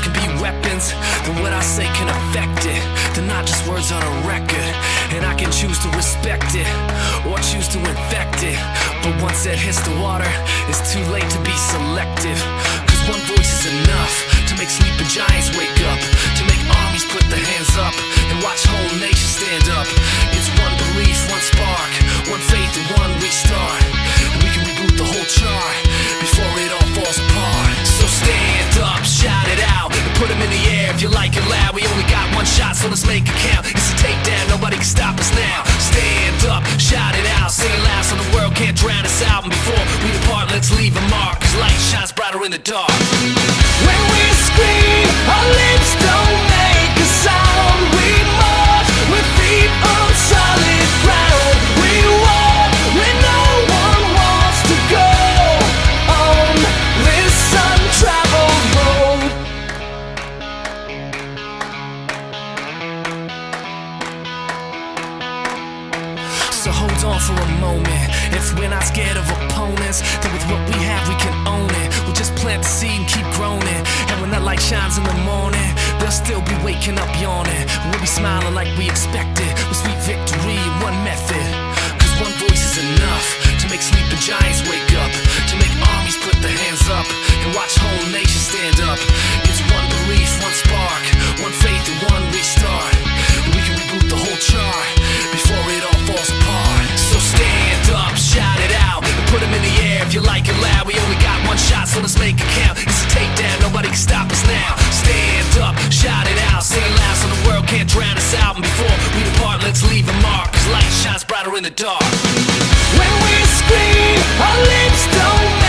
words can be weapons, then what I say can affect it. They're not just words on a record, and I can choose to respect it or choose to infect it. But once it hits the water, it's too late to be selective. Cause one voice is enough to make sleeping giants wake up, to make armies put their hands up and watch whole nations stand up. It's one belief, one spark, one faith and one restart, and we can reboot the whole chart before it all falls apart. So stand up, shout it out, and put them in the air if you like it loud. We only got one shot, so let's make it count. It's a takedown, nobody can stop us now. Stand up, shout it out, say it loud so the world can't drown us out. And before we depart, let's leave a mark, cause light shines brighter in the dark. When we scream, our lips don't make a sound. We march with feet on solid ground. We walk where no one wants to go on this untraveled road. So hold on for a moment. If we're not scared of opponents, then with what we have we can own it. We'll just plant the seed and keep growing it. And when that light shines in the morning, they'll still be waking up yawning. We'll be smiling like we expected, with sweet victory in one method. Cause one voice is enough to make sleeping giants wake up, to make armies put their hands up and watch whole nations stand up. It's one belief, one spark, one faith and one restart, and we can reboot the whole chart before it all falls apart. So stand up, shout it out, and put them in the air if you like it loud. We only got one shot, so let's make it count. It's a takedown, nobody can stop us now. Stand up, shout it out, say it loud so the world can't drown us out. And before we depart, let's leave a mark, cause light shines brighter in the dark. When we scream, our lips don't